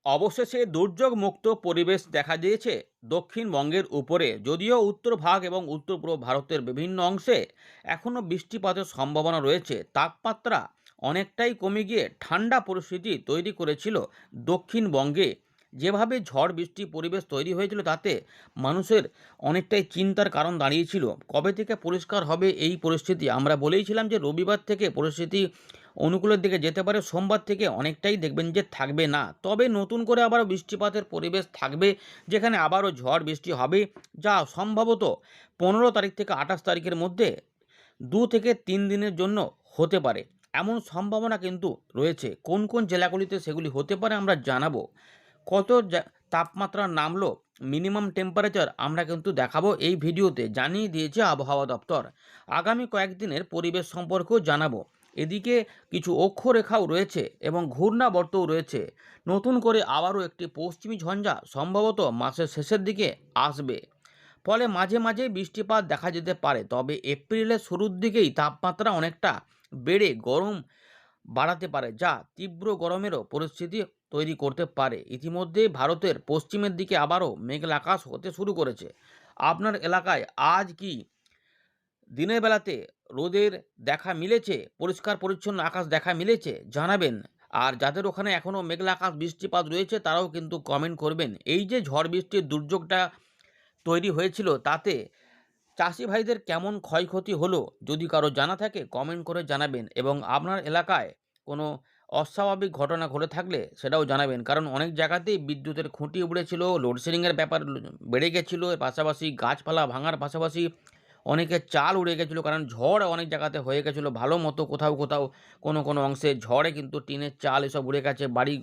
অবশেষে দুর্যোগ মুক্ত পরিবেশ দেখা দিয়েছে দক্ষিণবঙ্গের উপরে, যদিও উত্তর ভাগ এবং উত্তর পূর্ব ভারতের বিভিন্ন অংশে এখনও বৃষ্টিপাতের সম্ভাবনা রয়েছে। তাপমাত্রা অনেকটাই কমে গিয়ে ঠান্ডা পরিস্থিতি তৈরি করেছিল দক্ষিণবঙ্গে। যেভাবে ঝড় বৃষ্টি পরিবেশ তৈরি হয়েছিল তাতে মানুষের অনেকটাই চিন্তার কারণ দাঁড়িয়েছিল। কবে থেকে পরিষ্কার হবে এই পরিস্থিতি? আমরা বলেইছিলাম যে রবিবার থেকে পরিস্থিতি অনুকূলের দিকে যেতে পারে, সোমবার থেকে অনেকটাই দেখবেন যে থাকবে না। তবে নতুন করে আবারও বৃষ্টিপাতের পরিবেশ থাকবে, যেখানে আবারও ঝড় বৃষ্টি হবে, যা সম্ভবত 15 তারিখ থেকে 28 তারিখের মধ্যে 2 থেকে 3 দিনের জন্য হতে পারে, এমন সম্ভাবনা কিন্তু রয়েছে। কোন কোন জেলাগুলিতে সেগুলি হতে পারে আমরা জানাবো। কত তাপমাত্রা নামলো, মিনিমাম টেম্পারেচার আমরা কিন্তু দেখাবো এই ভিডিওতে, জানিয়ে দিয়েছে আবহাওয়া দপ্তর। আগামী কয়েকদিনের পরিবেশ সম্পর্কেও জানাবো। এদিকে কিছু অক্ষরেখাও রয়েছে এবং ঘূর্ণাবর্তও রয়েছে। নতুন করে আবারও একটি পশ্চিমী ঝঞ্ঝা সম্ভবত মাসের শেষের দিকে আসবে, ফলে মাঝে মাঝে বৃষ্টিপাত দেখা যেতে পারে। তবে এপ্রিলের শুরুর দিকেই তাপমাত্রা অনেকটা বেড়ে গরম বাড়াতে পারে, যা তীব্র গরমেরও পরিস্থিতি তৈরি করতে পারে। ইতিমধ্যে ভারতের পশ্চিমের দিকে আবারও মেঘলা আকাশ হতে শুরু করেছে। আপনার এলাকায় আজ কি দিনের বেলাতে রোদের দেখা মিলেছে, পরিষ্কার পরিচ্ছন্ন আকাশ দেখা মিলেছে? জানাবেন। আর যাদের ওখানে এখনও মেঘলা আকাশ বৃষ্টিপাত রয়েছে তারাও কিন্তু কমেন্ট করবেন। এই যে ঝড় বৃষ্টির দুর্যোগটা তৈরি হয়েছিল, তাতে চাষি ভাইদের কেমন ক্ষয়ক্ষতি হলো, যদি কারো জানা থাকে কমেন্ট করে জানাবেন। এবং আপনার এলাকায় কোনো অস্বাভাবিক ঘটনা ঘটে থাকলে সেটাও জানাবেন, কারণ অনেক জায়গাতেই বিদ্যুতের খুঁটি উড়েছিল, লোডশেডিংয়ের ব্যাপার বেড়ে গেছিলো, এর পাশাপাশি গাছপালা ভাঙার পাশাপাশি অনেকের চাল উড়ে গেছিলো, কারণ ঝড় অনেক জায়গাতে হয়ে গেছিলো ভালো মতো। কোথাও কোথাও কোনো কোনো অংশে ঝড়ে কিন্তু টিনের চাল এসব উড়ে গেছে, বাড়ি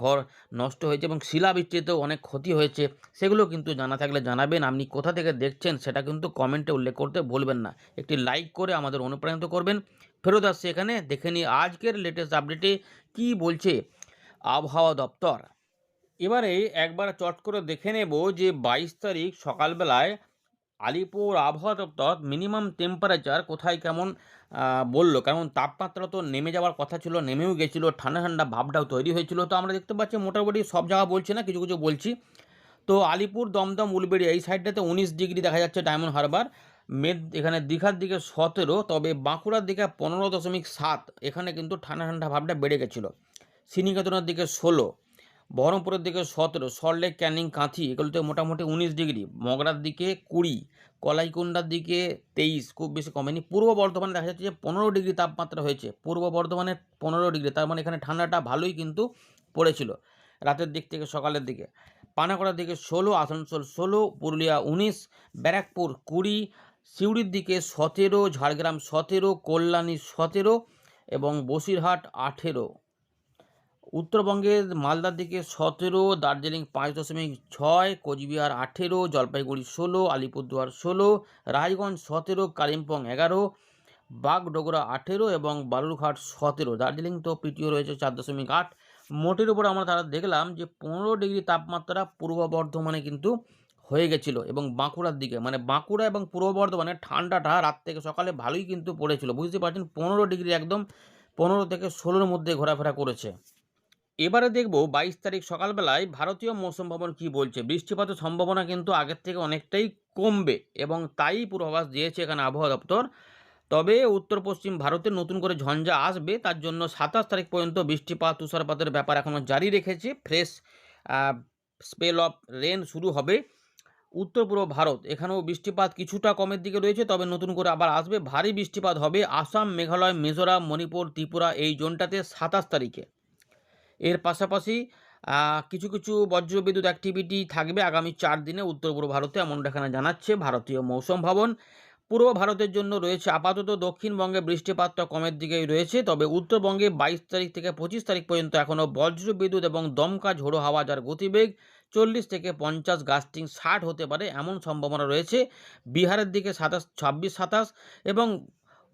ঘর নষ্ট হয়েছে এবং শিলাবৃষ্টিতেও অনেক ক্ষতি হয়েছে। সেগুলো কিন্তু জানা থাকলে জানাবেন। আপনি কোথা থেকে দেখছেন সেটা কিন্তু কমেন্টে উল্লেখ করতে ভুলবেন না। একটি লাইক করে আমাদের অনুপ্রাণিত করবেন। ফেরত আসছে এখানে, দেখে নিই আজকের লেটেস্ট আপডেটে কী বলছে আবহাওয়া দপ্তর। এবারে একবার চট করে দেখে নেব যে 22 তারিখ সকালবেলায় আলিপুর আবহাওয়া দপ্তর মিনিমাম টেম্পারেচার কোথায় কেমন বললো। কারণ তাপমাত্রা তো নেমে যাওয়ার কথা ছিল, নেমেও গেছিলো, ঠান্ডা ঠান্ডা ভাবটাও তৈরি হয়েছিল। তো আমরা দেখতে পাচ্ছি মোটামুটি সব জায়গা বলছি না, কিছু কিছু বলছি। তো আলিপুর, দমদম, উলবেড়িয়া এই সাইডটাতে 19 ডিগ্রি দেখা যাচ্ছে, ডায়মন্ড হারবার। এখানে দীঘার দিকে 17, তবে বাঁকুড়ার দিকে 15.7, এখানে কিন্তু ঠান্ডা ঠান্ডা ভাবটা বেড়ে গেছিলো। শ্রীনিকেতনের দিকে 16, বহরমপুরের দিকে 17, সল্টলেক, ক্যানিং, কাঁথি এগুলোতে মোটামুটি 19 ডিগ্রি, মগরার দিকে 20, কলাইকুণ্ডার দিকে 23, খুব বেশি কমেনি। পূর্ব বর্ধমানে দেখা যাচ্ছে যে 15 ডিগ্রি তাপমাত্রা হয়েছে, পূর্ব বর্ধমানে 15 ডিগ্রি, তার মানে এখানে ঠান্ডাটা ভালোই কিন্তু পড়েছিল রাতের দিক থেকে সকালের দিকে। পানাগড়ার দিকে 16, আসানসোল 16, পুরুলিয়া 19, ব্যারাকপুর 20, সিউড়ির দিকে 17, ঝাড়গ্রাম 17, কল্যাণী 17 এবং বসিরহাট 18। উত্তরবঙ্গের মালদার দিকে 17, দার্জিলিং 5.6, কোচবিহার 18, জলপাইগুড়ি 16, আলিপুরদুয়ার 16, রায়গঞ্জ 17, কালিম্পং 11, বাগডোগরা 18 এবং বালুরঘাট 17। দার্জিলিং তো পিটিও রয়েছে 4.8। মোটের উপর আমরা তারা দেখলাম যে 15 ডিগ্রি তাপমাত্রা পূর্ব বর্ধমানে কিন্তু হয়ে গেছিলো এবং বাঁকুড়ার দিকে, মানে বাঁকুড়া এবং পূর্ব বর্ধমানে ঠান্ডাটা রাত থেকে সকালে ভালোই কিন্তু পড়েছিল। বুঝতে পারছেন, 15 ডিগ্রি একদম 15 থেকে 16-র মধ্যে ঘোরাফেরা করেছে। এবারে দেখব 22 তারিখ সকালবেলায় ভারতীয় মৌসুম ভবন কি বলছে। বৃষ্টিপাতের সম্ভাবনা কিন্তু আগের থেকে অনেকটাই কমবে এবং তাই পূর্বাভাস দিয়েছে এখানে আবহাওয়া দপ্তর। তবে উত্তর পশ্চিম ভারতে নতুন করে ঝঞ্ঝা আসবে, তার জন্য 27 তারিখ পর্যন্ত বৃষ্টিপাত তুষারপাতের ব্যাপার এখনও জারি রেখেছে। ফ্রেশ স্পেল অফ রেন শুরু হবে। উত্তর পূর্ব ভারত এখানেও বৃষ্টিপাত কিছুটা কমের দিকে রয়েছে, তবে নতুন করে আবার আসবে, ভারী বৃষ্টিপাত হবে আসাম, মেঘালয়, মিজোরাম, মণিপুর, ত্রিপুরা এই জোনটাতে 27 তারিখে। এর পাশাপাশি কিছু কিছু বজ্রবিদ্যুৎ অ্যাক্টিভিটি থাকবে আগামী 4 দিনে উত্তর পূর্ব ভারতে, এমনটা এখানে জানাচ্ছে ভারতীয় মৌসুম ভবন। পূর্ব ভারতের জন্য রয়েছে আপাতত দক্ষিণবঙ্গে বৃষ্টিপাতটা কমের দিকেই রয়েছে, তবে উত্তরবঙ্গে 22 তারিখ থেকে 25 তারিখ পর্যন্ত এখনও বজ্রবিদ্যুৎ এবং দমকা ঝোড়ো হাওয়া, যার গতিবেগ 40 থেকে 50, গাস্টিং 60 হতে পারে, এমন সম্ভাবনা রয়েছে। বিহারের দিকে 26, 27 এবং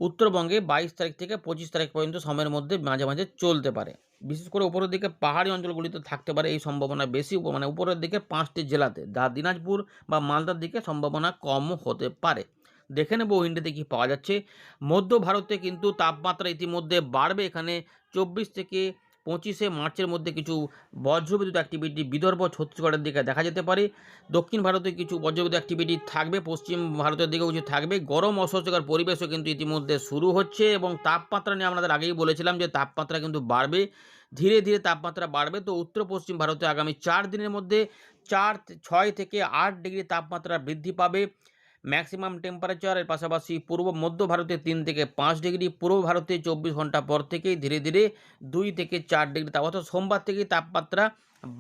উত্তরবঙ্গে 22 তারিখ থেকে 25 তারিখ পর্যন্ত সময়ের মধ্যে মাঝে মাঝে চলতে পারে। বিশেষ করে উপরের দিকে পাহাড়ি অঞ্চলগুলিতে থাকতে পারে এই সম্ভাবনা বেশি, মানে উপরের দিকে 5টি জেলাতে, যা দিনাজপুর বা মালদার দিকে সম্ভাবনা কম হতে পারে। দেখে নেব উইন্ডোতে কী পাওয়া যাচ্ছে। মধ্য ভারতে কিন্তু তাপমাত্রা ইতিমধ্যে বাড়বে, এখানে 24 থেকে 25শে মার্চের মধ্যে কিছু বজ্রবিদ্যুৎ অ্যাক্টিভিটি বিদর্ভ ছত্তিশগড়ের দিকে দেখা যেতে পারে। দক্ষিণ ভারতে কিছু বজ্রবিদ্যুৎ অ্যাক্টিভিটি থাকবে, পশ্চিম ভারতের দিকেও কিছু থাকবে। গরম অস্বস্তিকর পরিবেশও কিন্তু ইতিমধ্যে শুরু হচ্ছে এবং তাপমাত্রা নিয়ে আপনাদের আগেই বলেছিলাম যে তাপমাত্রা কিন্তু বাড়বে, ধীরে ধীরে তাপমাত্রা বাড়বে। তো উত্তর পশ্চিম ভারতে আগামী 4 দিনের মধ্যে 6 থেকে 8 ডিগ্রি তাপমাত্রা বৃদ্ধি পাবে ম্যাক্সিমাম টেম্পারেচার। এর পাশাপাশি পূর্ব মধ্য ভারতে 3 থেকে 5 ডিগ্রি, পূর্ব ভারতে 24 ঘন্টা পর থেকেই ধীরে ধীরে 2 থেকে 4 ডিগ্রি তাপমাত্রা, সোমবার থেকেই তাপমাত্রা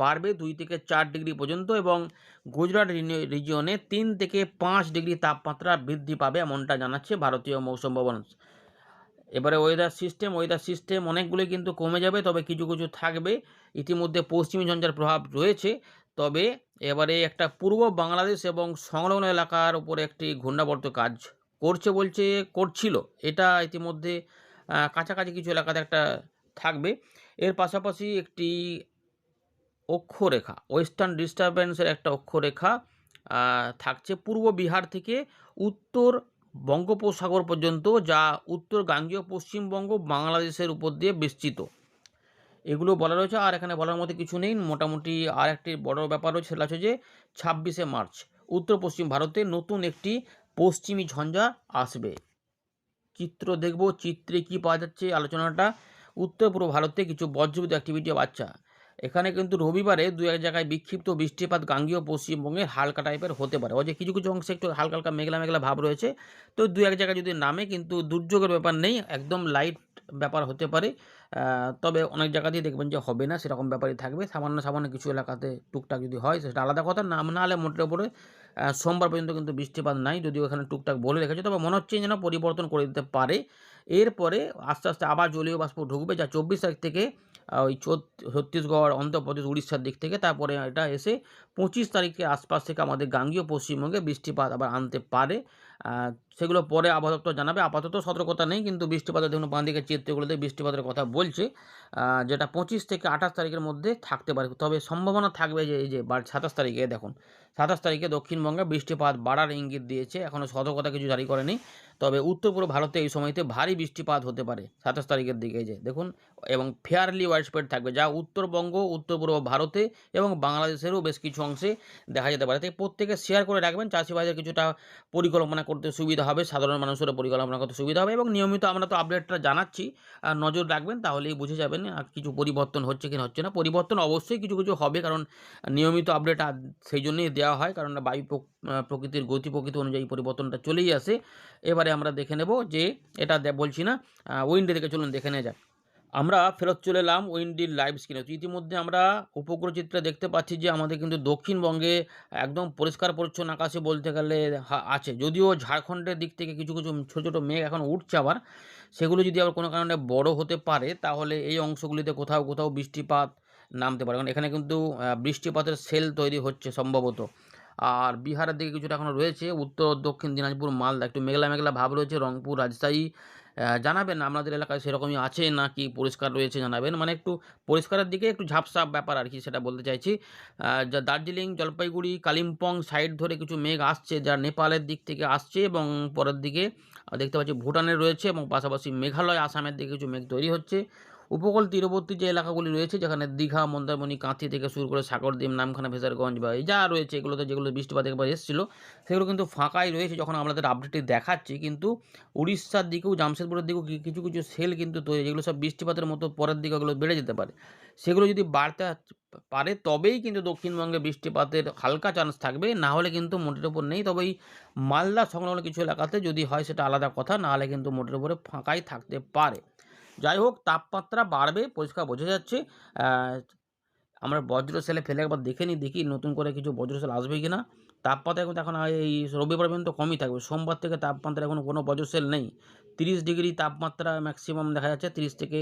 বাড়বে 2 থেকে 4 ডিগ্রি পর্যন্ত এবং গুজরাট রিজিয়নে 3 থেকে 5 ডিগ্রি তাপমাত্রা বৃদ্ধি পাবে এমনটা জানাচ্ছে ভারতীয় মৌসুম ভবন। এবারে ওয়েদার সিস্টেম অনেকগুলোই কিন্তু কমে যাবে, তবে কিছু কিছু থাকবে। ইতিমধ্যে পশ্চিমী ঝঞ্ঝার প্রভাব রয়েছে, তবে এবারে একটা পূর্ব বাংলাদেশ এবং সংলগ্ন এলাকার উপরে একটি ঘূর্ণাবর্ত কাজ করছিল। এটা ইতিমধ্যে কাছাকাছি কিছু এলাকাতে একটা থাকবে। এর পাশাপাশি একটি অক্ষরেখা, ওয়েস্টার্ন ডিস্টারবেন্সের একটা অক্ষরেখা থাকছে পূর্ব বিহার থেকে উত্তর বঙ্গোপসাগর পর্যন্ত, যা উত্তর গাঙ্গেয় পশ্চিমবঙ্গ বাংলাদেশের উপর দিয়ে বিস্তৃত। এগুলো বলা রয়েছে, আর এখানে বলার মতো কিছু নেই। মোটামুটি আর একটি বড় ব্যাপার রয়েছে, সেটা হচ্ছে যে 26শে মার্চ উত্তর পশ্চিম ভারতে নতুন একটি পশ্চিমী ঝঞ্ঝা আসবে। চিত্র দেখব, চিত্রে কি পাওয়া যাচ্ছে আলোচনাটা। উত্তর পূর্ব ভারতে কিছু বজ্রবিদ্যুৎ অ্যাক্টিভিটি বাচ্চা, এখানে কিন্তু রবিবারে দু এক জায়গায় বিক্ষিপ্ত বৃষ্টিপাত গাঙ্গেয় পশ্চিমবঙ্গে হালকা টাইপের হতে পারে। যে কিছু কিছু অংশে একটু হালকা হালকা মেঘলা মেঘলা ভাব রয়েছে, তো দু এক জায়গায় যদি নামে কিন্তু দুর্যোগের ব্যাপার নেই, একদম লাইট ব্যাপার হতে পারে। তবে অনেক জায়গাতেই দেখবেন যে হবে না, সেরকম ব্যাপারই থাকবে। সামান্য কিছু এলাকাতে টুকটাক যদি হয় সেটা আলাদা কথা, না হলে মোটের ওপরে সোমবার পর্যন্ত কিন্তু বৃষ্টিপাত নাই, যদিও এখানে টুকটাক বলে রেখেছে। তবে মনে হচ্ছে যেন পরিবর্তন করে দিতে পারে। এরপরে আস্তে আস্তে আবার জলীয় বাষ্প ঢুকবে, যা 24 তারিখ থেকে ওই ছত্তিশগড়, অন্ধ্রপ্রদেশ, উড়িষ্যার দিক থেকে। তারপরে এটা এসে 25 তারিখের আশপাশ থেকে আমাদের গাঙ্গীয় পশ্চিমবঙ্গে বৃষ্টিপাত আবার আনতে পারে। সেগুলো পরে আবহাওয়া দপ্তর জানাবে। আপাতত সতর্কতা নেই, কিন্তু বৃষ্টিপাতের দেখুন বাঁ দিকে চিত্রগুলোতে বৃষ্টিপাতের কথা বলছে, যেটা 25 থেকে 28 তারিখের মধ্যে থাকতে পারে। তবে সম্ভাবনা থাকবে যে এই যে 27 তারিখে দেখুন, 27 তারিখে দক্ষিণবঙ্গে বৃষ্টিপাত বাড়ার ইঙ্গিত দিয়েছে। এখনও সতর্কতা কিছু জারি করেনি, তবে উত্তর পূর্ব ভারতে এই সময়তে ভারী বৃষ্টিপাত হতে পারে 27 তারিখের দিকে, যে দেখুন, এবং ফেয়ারলি ওয়াইড স্প্রেড থাকবে, যা উত্তরবঙ্গ, উত্তর পূর্ব ভারতে এবং বাংলাদেশেরও বেশ কিছু অংশে দেখা যেতে পারে। তাই প্রত্যেকে শেয়ার করে রাখবেন, চাষিবাদের কিছুটা পরিকল্পনা করতে সুবিধা হবে, সাধারণ মানুষেরও পরিকল্পনা করতে সুবিধা হবে এবং নিয়মিত আমরা তো আপডেটটা জানাচ্ছি, আর নজর রাখবেন, তাহলেই বুঝে যাবেন আর কিছু পরিবর্তন হচ্ছে কি হচ্ছে না। পরিবর্তন অবশ্যই কিছু কিছু হবে, কারণ নিয়মিত আপডেট সেই জন্যই দেওয়া হয়, কারণ বায়ু প্রকৃতির গতি প্রকৃতি অনুযায়ী পরিবর্তনটা চলেই আসে। এবারে আমরা দেখে নেব যে এটা বলছি না, উইন্ডে থেকে চলুন দেখে নেওয়া যাক। আমরা ফেরত চলে এলাম উইন্ডির লাইভ স্ক্রিনে। তো ইতিমধ্যে আমরা উপগ্রহ চিত্রে দেখতে পাচ্ছি যে আমাদের কিন্তু দক্ষিণবঙ্গে একদম পরিষ্কার পরিচ্ছন্ন আকাশে বলতে গেলে আছে, যদিও ঝাড়খণ্ডের দিক থেকে কিছু কিছু ছোটো ছোটো মেঘ এখন উঠছে আবার, সেগুলো যদি আবার কোনো কারণে বড় হতে পারে তাহলে এই অংশগুলিতে কোথাও কোথাও বৃষ্টিপাত নামতে পারে, কারণ এখানে কিন্তু বৃষ্টিপাতের সেল তৈরি হচ্ছে সম্ভবত। আর বিহারের দিকে কিছুটা এখনও রয়েছে, উত্তর দক্ষিণ দিনাজপুর, মালদা একটু মেঘলা মেঘলা ভাব রয়েছে, রংপুর, রাজশাহী। জানাবেন আপনাদের এলাকায় সেরকমই আছে না কি পরিষ্কার রয়েছে জানাবেন, মানে একটু পরিষ্কারের দিকে একটু ঝাপসা ব্যাপার আর কি, সেটা বলতে চাইছি। যা দার্জিলিং, জলপাইগুড়ি, কালিম্পং সাইড ধরে কিছু মেঘ আসছে, যা নেপালের দিক থেকে আসছে এবং পরের দিকে দেখতে পাচ্ছি ভুটানের রয়েছে এবং পাশাপাশি মেঘালয়, আসামের দিকে কিছু মেঘ তৈরি হচ্ছে। উপকূল তীরবর্তী যে এলাকাগুলি রয়েছে, যেখানে দীঘা, মন্দারমণি, কাঁথি থেকে শুরু করে সাগরদ্বীপ, নামখানা, ভেসারগঞ্জ বা এই যা রয়েছে এগুলোতে, যেগুলো বৃষ্টিপাত একবার এসেছিলো সেগুলো কিন্তু ফাঁকাই রয়েছে যখন আমাদের আপডেটে দেখাচ্ছি। কিন্তু উড়িষ্যার দিকেও, জামশেদপুরের দিকেও কিছু কিছু সেল কিন্তু তৈরি, যেগুলো সব বৃষ্টিপাতের মতো পরের দিকে ওগুলো বেড়ে যেতে পারে। সেগুলো যদি বাড়তে পারে তবেই কিন্তু দক্ষিণবঙ্গে বৃষ্টিপাতের হালকা চান্স থাকবে, না হলে কিন্তু মোটের ওপর নেই। তবে এই মালদা সংলগ্ন কিছু এলাকাতে যদি হয় সেটা আলাদা কথা, না হলে কিন্তু মোটের ওপরে ফাঁকাই থাকতে পারে। যাই হোক, তাপমাত্রা বাড়বে পরিষ্কার বোঝা যাচ্ছে। আমরা বজ্র সেলে ফেলে একবার দেখি নতুন করে কিছু বজ্র সেল আসবে কি না। তাপমাত্রা কিন্তু এখন এই রবিবার পর্যন্ত কমই থাকবে, সোমবার থেকে তাপমাত্রা এখন কোনো বজ্র সেল নেই। 30 ডিগ্রি তাপমাত্রা ম্যাক্সিমাম দেখা যাচ্ছে, 30 থেকে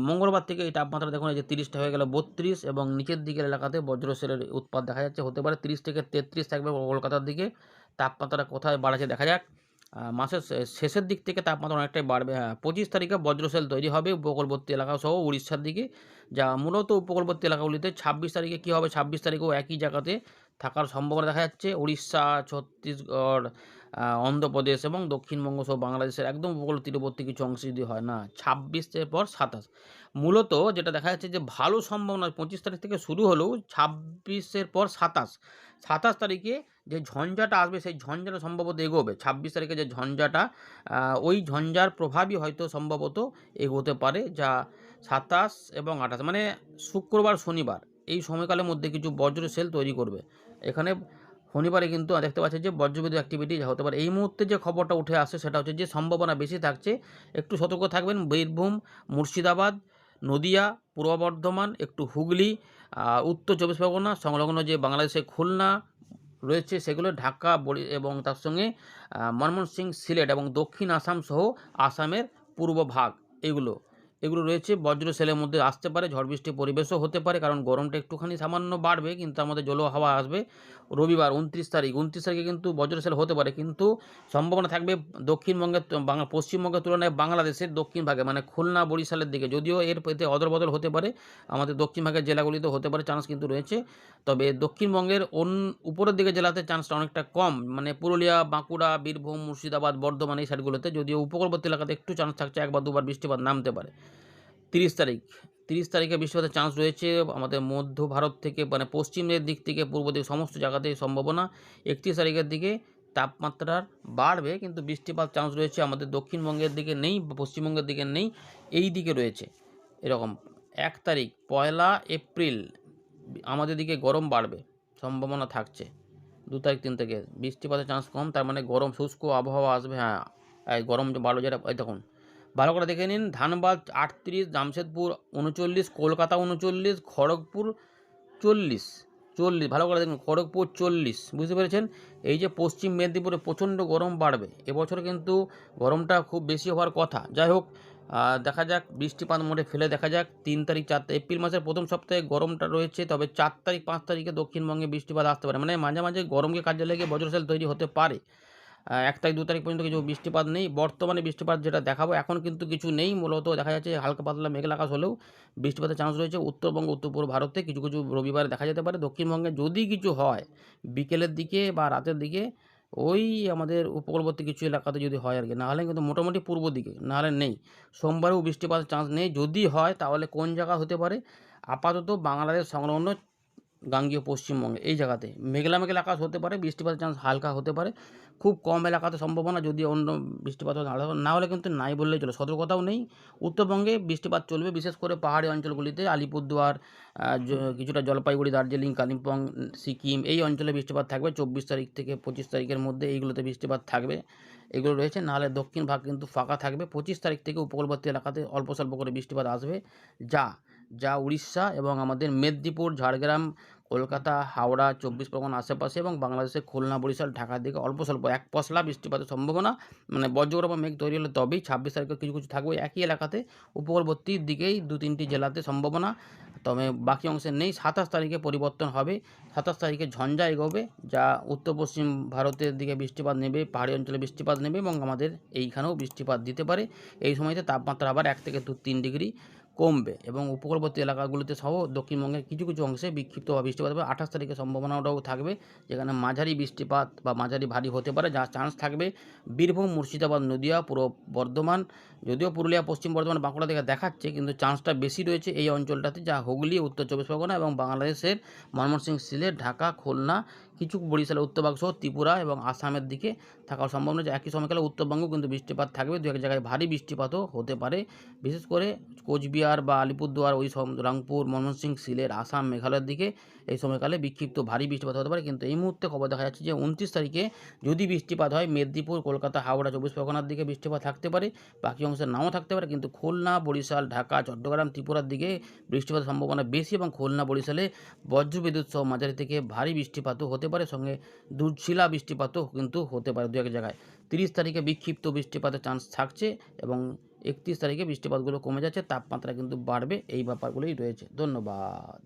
মঙ্গলবার থেকে এই তাপমাত্রা দেখুন, এই যে 30টা হয়ে গেল 32, এবং নিচের দিকের এলাকাতে বজ্র সেলের উৎপাত দেখা যাচ্ছে, হতে পারে 30 থেকে 33 থাকবে কলকাতার দিকে। তাপমাত্রা কোথায় বাড়াচ্ছে দেখা যাক। মাসের শেষের দিক থেকে তাপমাত্রা অনেকটাই বাড়বে। 25 তারিখে বজ্রসেল তৈরি হবে উপকূলবর্তী এলাকা সহ উড়িষ্যার দিকে, যা মূলত উপকূলবর্তী এলাকাগুলিতে। 26 তারিখে কী হবে, 26 তারিখেও একই জায়গাতে থাকার সম্ভাবনা দেখা যাচ্ছে। উড়িষ্যা, ছত্তিশগড়, অন্ধ্রপ্রদেশ এবং দক্ষিণবঙ্গ সহ বাংলাদেশের একদম উপকূল তীরবর্তী কিছু অংশে যদি হয় না, 26-এর পর 27। মূলত যেটা দেখা যাচ্ছে যে ভালো সম্ভাবনা 25 তারিখ থেকে শুরু হলেও 26-এর পর 27, 27 তারিখে যে ঝঞ্ঝাটা আসবে সেই ঝঞ্ঝাটা সম্ভবত এগোবে। 26 তারিখে যে ঝঞ্ঝাটা, ওই ঝঞ্ঝার প্রভাবই হয়তো সম্ভবত এগোতে পারে, যা 27 এবং 28 মানে শুক্রবার, শনিবার এই সময়কালের মধ্যে কিছু বজ্র সেল তৈরি করবে। এখানে শনিবারে কিন্তু দেখতে পাচ্ছি যে বজ্রবিদ্যুৎ অ্যাক্টিভিটি হতে পারে। এই মুহূর্তে যে খবরটা উঠে আসছে সেটা হচ্ছে যে সম্ভাবনা বেশি থাকছে। একটু সতর্ক থাকবেন বীরভূম, মুর্শিদাবাদ, নদিয়া, পূর্ব বর্ধমান, একটু হুগলি, উত্তর চব্বিশ পরগনা সংলগ্ন যে বাংলাদেশের খুলনা রয়েছে সেগুলো, ঢাকা এবং তার সঙ্গে ময়মনসিংহ, সিলেট এবং দক্ষিণ আসাম সহ আসামের পূর্ব ভাগ, এগুলো রয়েছে বজ্র সেলের মধ্যে আসতে পারে। ঝড় বৃষ্টির পরিবেশও হতে পারে, কারণ গরমটা একটুখানি সামান্য বাড়বে, কিন্তু আমাদের জল হাওয়া আসবে। রবিবার 29 তারিখে কিন্তু বজ্র সেল হতে পারে, কিন্তু সম্ভাবনা থাকবে দক্ষিণবঙ্গের পশ্চিমবঙ্গের তুলনায় বাংলাদেশের দক্ষিণ ভাগে, মানে খুলনা, বরিশালের দিকে। যদিও এর পেতে অদলবদল হতে পারে, আমাদের দক্ষিণ ভাগের জেলাগুলিতে হতে পারে, চান্স কিন্তু রয়েছে। তবে দক্ষিণবঙ্গের উপরের দিকে জেলাতে চান্সটা অনেকটা কম, মানে পুরুলিয়া, বাঁকুড়া, বীরভূম, মুর্শিদাবাদ, বর্ধমান এই সাইডগুলোতে। যদিও উপকূলবর্তী এলাকাতে একটু চান্স থাকছে, একবার দুবার বৃষ্টিপাত নামতে পারে। 30 তারিখে বৃষ্টিপাতের চান্স রয়েছে আমাদের মধ্য ভারত থেকে, মানে পশ্চিমের দিক থেকে পূর্ব দিক সমস্ত জায়গাতেই সম্ভাবনা। 31 তারিখের দিকে তাপমাত্রার বাড়বে, কিন্তু বৃষ্টিপাত চান্স রয়েছে আমাদের দক্ষিণবঙ্গের দিকে নেই, পশ্চিমবঙ্গের দিকে নেই, এই দিকে রয়েছে এরকম। 1 তারিখ 1 এপ্রিল আমাদের দিকে গরম বাড়বে, সম্ভাবনা থাকছে। 2 তারিখ 3 থেকে বৃষ্টিপাতের চান্স কম, তার মানে গরম শুষ্ক আবহাওয়া আসবে। হ্যাঁ, গরম যে বাড়লো যেটা, দেখুন ভালো করে দেখে নিন। ধানবাদ 38, জামশেদপুর 39, কলকাতা 39, খড়গপুর 40, ভালো করে দেখুন, খড়গপুর 40, বুঝতে পেরেছেন? এই যে পশ্চিম মেদিনীপুরে প্রচণ্ড গরম বাড়বে এবছর, কিন্তু গরমটা খুব বেশি হওয়ার কথা। যাই হোক, দেখা যাক, বৃষ্টিপাত মোড়ে ফেলে দেখা যাক। 3 তারিখ 4 তারিখ এপ্রিল মাসের প্রথম সপ্তাহে গরমটা রয়েছে, তবে 4 তারিখ 5 তারিখে দক্ষিণবঙ্গে বৃষ্টিপাত আসতে পারে, মানে মাঝে মাঝে গরমকে কাজে লেগে বজ্রসেল তৈরি হতে পারে। 1 তারিখ 2 তারিখ পর্যন্ত কিছু বৃষ্টিপাত নেই। বর্তমানে বৃষ্টিপাত যেটা দেখাবো এখন কিন্তু কিছু নেই, মূলত দেখা যাচ্ছে হালকা পাতলা মেঘলা আকাশ হলেও বৃষ্টিপাতের চান্স রয়েছে উত্তরবঙ্গ, উত্তর পূর্ব ভারতে কিছু কিছু রবিবারে দেখা যেতে পারে। দক্ষিণবঙ্গে যদি কিছু হয় বিকেলের দিকে বা রাতের দিকে, ওই আমাদের উপকূলবর্তী কিছু এলাকাতে যদি হয় আর কি, নাহলে কিন্তু মোটামুটি পূর্ব দিকে, নাহলে নেই। সোমবারেও বৃষ্টিপাতের চান্স নেই, যদি হয় তাহলে কোন জায়গা হতে পারে, আপাতত বাংলাদেশ সংলগ্ন গাঙ্গীয় পশ্চিমবঙ্গে এই জায়গাতে মেঘলা মেঘলা আকাশ হতে পারে, বৃষ্টিপাতের চান্স হালকা হতে পারে, খুব কম এলাকাতে সম্ভাবনা, যদি অন্য বৃষ্টিপাত না হলে কিন্তু নাই বললেই চলে, সতর্কতাও নেই। উত্তরবঙ্গে বৃষ্টিপাত চলবে, বিশেষ করে পাহাড়ি অঞ্চলগুলিতে, আলিপুরদুয়ার, কিছুটা জলপাইগুড়ি, দার্জিলিং, কালিম্পং, সিকিম এই অঞ্চলে বৃষ্টিপাত থাকবে 24 তারিখ থেকে 25 তারিখের মধ্যে, এইগুলোতে বৃষ্টিপাত থাকবে, এগুলো রয়েছে। নাহলে দক্ষিণ ভাগ কিন্তু ফাঁকা থাকবে। 25 তারিখ থেকে উপকূলবর্তী এলাকাতে অল্প স্বল্প করে বৃষ্টিপাত আসবে, যা যা উড়িষ্যা এবং আমাদের মেদিনীপুর, ঝাড়গ্রাম, কলকাতা, হাওড়া, 24 পরগনা আশেপাশে এবং বাংলাদেশের খুলনা, বরিশাল, ঢাকার দিকে অল্প স্বল্প এক পশলা বৃষ্টিপাতের সম্ভাবনা, মানে বজ্রগর্ভ মেঘ তৈরি হলে তবেই। 26 তারিখে কিছু কিছু থাকবে একই এলাকাতে, উপকূলবর্তীর দিকেই 2-3টি জেলাতে সম্ভাবনা, তবে বাকি অংশে নেই। 27 তারিখে পরিবর্তন হবে, 27 তারিখে ঝঞ্ঝা এগোবে, যা উত্তর পশ্চিম ভারতের দিকে বৃষ্টিপাত নেবে, পাহাড়ি অঞ্চলে বৃষ্টিপাত নেবে এবং আমাদের এইখানেও বৃষ্টিপাত দিতে পারে। এই সময়তে তাপমাত্রা আবার 1 থেকে 3 ডিগ্রি কমবে এবং উপকূলবর্তী এলাকাগুলিতে সহ দক্ষিণবঙ্গের কিছু কিছু অংশে বিক্ষিপ্ত বা বৃষ্টিপাত হবে। 28 তারিখে সম্ভাবনাটাও থাকবে, যেখানে মাঝারি বৃষ্টিপাত বা মাঝারি ভারী হতে পারে, যার চান্স থাকবে বীরভূম, মুর্শিদাবাদ, নদিয়া, পূর্ব বর্ধমান, যদিও পুরুলিয়া, পশ্চিম বর্ধমান, বাঁকুড়া দিকে দেখাচ্ছে, কিন্তু চান্সটা বেশি রয়েছে এই অঞ্চলটাতে, যা হুগলি, উত্তর চব্বিশ পরগনা এবং বাংলাদেশের ময়মনসিংহ, সিলেট, ঢাকা, খুলনা, কিছু বরিশালের উত্তরভাগ সহ ত্রিপুরা এবং আসামের দিকে থাকার সম্ভাবনা। যে একই সময়কালে উত্তরবঙ্গেও কিন্তু বৃষ্টিপাত থাকবে, দু এক জায়গায় ভারী বৃষ্টিপাতও হতে পারে, বিশেষ করে কোচবিহার বা আলিপুরদুয়ার, ওই সব রংপুর, ময়মনসিংহ, সিলেট, আসাম, মেঘালয়ের দিকে এই সময়কালে বিক্ষিপ্ত ভারী বৃষ্টিপাত হতে পারে। কিন্তু এই মুহূর্তে খবর দেখা যাচ্ছে যে 29 তারিখে যদি বৃষ্টিপাত হয়, মেদিনীপুর, কলকাতা, হাওড়া, 24 পরগনার দিকে বৃষ্টিপাত থাকতে পারে, বাকি অংশে নাও থাকতে পারে, কিন্তু খুলনা, বরিশাল, ঢাকা, চট্টগ্রাম, ত্রিপুরার দিকে বৃষ্টিপাতের সম্ভাবনা বেশি এবং খুলনা, বরিশালে বজ্রবিদ্যুৎ সহ মাঝারি থেকে ভারী বৃষ্টিপাতও হতে পারে, সঙ্গে শিলা বৃষ্টিপাতও কিন্তু হতে পারে দু এক জায়গায়। 30 তারিখে বিক্ষিপ্ত বৃষ্টিপাতের চান্স থাকছে এবং 31 তারিখে বৃষ্টিপাতগুলো কমে যাচ্ছে, তাপমাত্রা কিন্তু বাড়বে, এই ব্যাপারগুলোই রয়েছে। ধন্যবাদ।